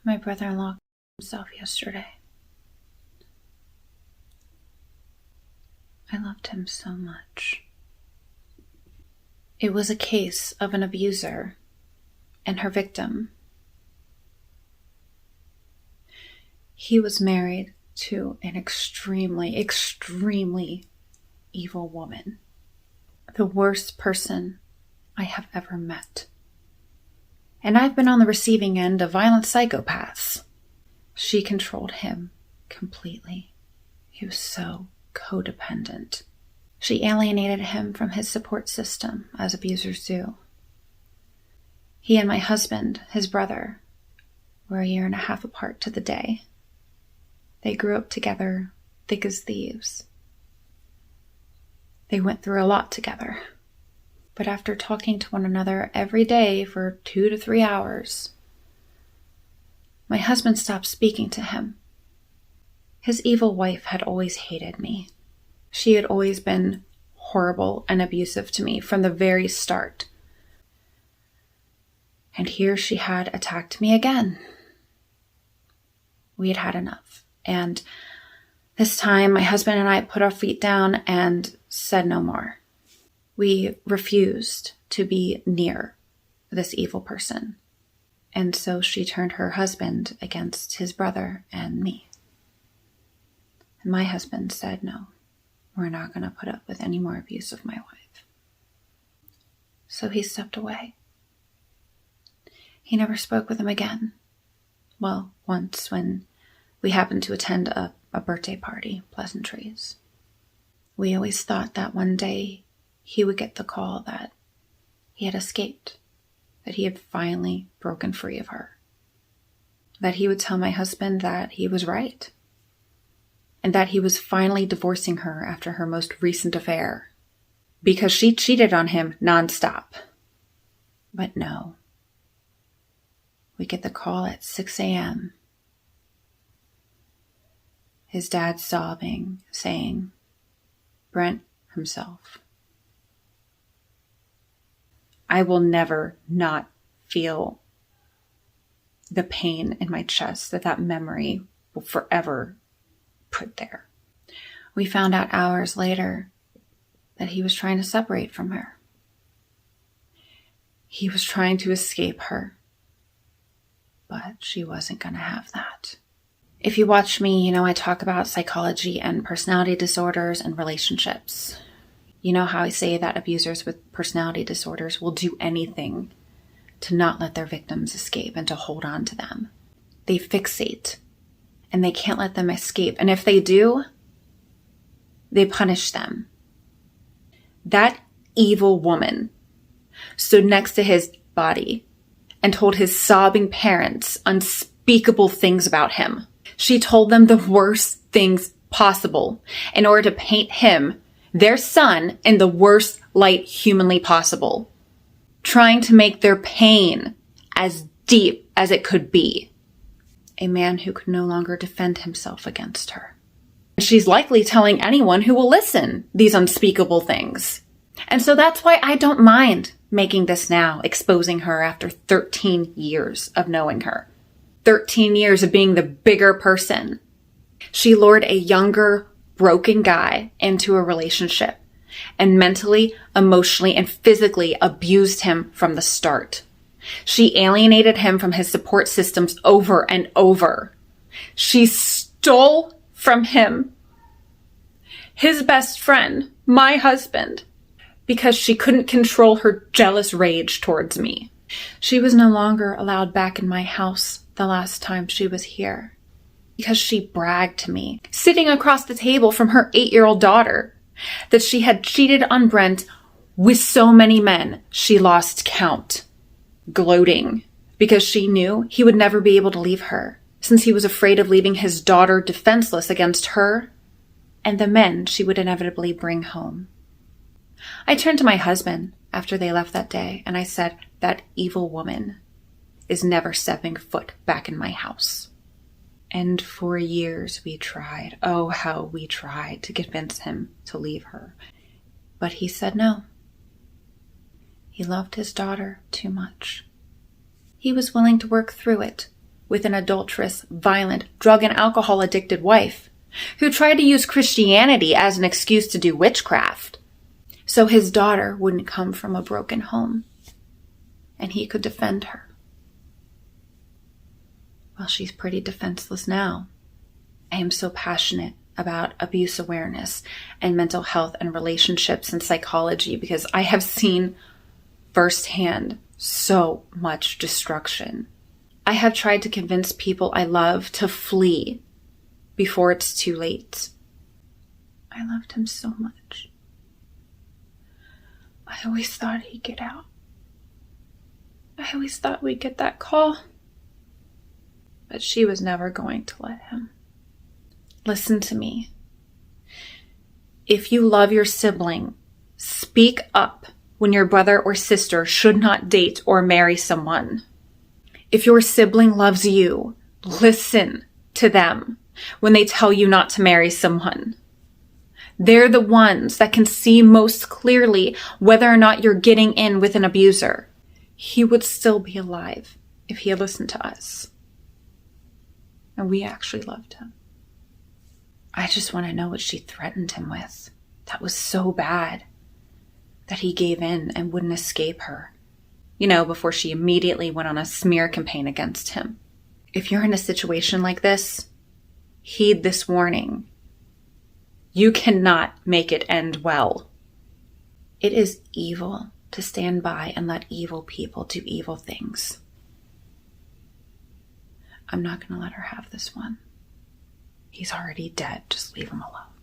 My brother-in-law killed himself yesterday. I loved him so much. It was a case of an abuser and her victim. He was married to an extremely, extremely evil woman. The worst person I have ever met. And I've been on the receiving end of violent psychopaths. She controlled him completely. He was so codependent. She alienated him from his support system, as abusers do. He and my husband, his brother, were 1.5 years apart to the day. They grew up together, thick as thieves. They went through a lot together. But after talking to one another every day for 2 to 3 hours, my husband stopped speaking to him. His evil wife had always hated me. She had always been horrible and abusive to me from the very start. And here she had attacked me again. We had had enough. And this time, my husband and I put our feet down and said no more. We refused to be near this evil person. And so she turned her husband against his brother and me. And my husband said, no, we're not going to put up with any more abuse of my wife. So he stepped away. He never spoke with him again. Well, once when we happened to attend a birthday party, pleasantries. We always thought that one day he would get the call that he had escaped, that he had finally broken free of her, that he would tell my husband that he was right, and that he was finally divorcing her after her most recent affair, because she cheated on him nonstop. But no. We get the call at 6 a.m. His dad sobbing, saying, Brent himself. I will never not feel the pain in my chest that memory will forever put there. We found out hours later that he was trying to separate from her. He was trying to escape her, but she wasn't going to have that. If you watch me, I talk about psychology and personality disorders and relationships. You know how I say that abusers with personality disorders will do anything to not let their victims escape and to hold on to them. They fixate and they can't let them escape. And if they do, they punish them. That evil woman stood next to his body and told his sobbing parents unspeakable things about him. She told them the worst things possible in order to paint him, their son, in the worst light humanly possible, trying to make their pain as deep as it could be. A man who could no longer defend himself against her. She's likely telling anyone who will listen these unspeakable things. And so that's why I don't mind making this now, exposing her after 13 years of knowing her. 13 years of being the bigger person. She lured a younger, broken guy into a relationship and mentally, emotionally, and physically abused him from the start. She alienated him from his support systems over and over. She stole from him his best friend, my husband, because she couldn't control her jealous rage towards me. She was no longer allowed back in my house the last time she was here because she bragged to me, sitting across the table from her 8-year-old daughter, that she had cheated on Brent with so many men she lost count, gloating because she knew he would never be able to leave her since he was afraid of leaving his daughter defenseless against her and the men she would inevitably bring home. I turned to my husband after they left that day and I said, that evil woman is never stepping foot back in my house. And for years we tried, oh how we tried to convince him to leave her. But he said no. He loved his daughter too much. He was willing to work through it with an adulterous, violent, drug and alcohol addicted wife who tried to use Christianity as an excuse to do witchcraft so his daughter wouldn't come from a broken home and he could defend her. Well, she's pretty defenseless now. I am so passionate about abuse awareness and mental health and relationships and psychology because I have seen firsthand so much destruction. I have tried to convince people I love to flee before it's too late. I loved him so much. I always thought he'd get out. I always thought we'd get that call. But she was never going to let him. Listen to me. If you love your sibling, speak up when your brother or sister should not date or marry someone. If your sibling loves you, listen to them when they tell you not to marry someone. They're the ones that can see most clearly whether or not you're getting in with an abuser. He would still be alive if he had listened to us. And we actually loved him. I just want to know what she threatened him with. That was so bad that he gave in and wouldn't escape her. You know, before she immediately went on a smear campaign against him. If you're in a situation like this, heed this warning. You cannot make it end well. It is evil to stand by and let evil people do evil things. I'm not going to let her have this one. He's already dead. Just leave him alone.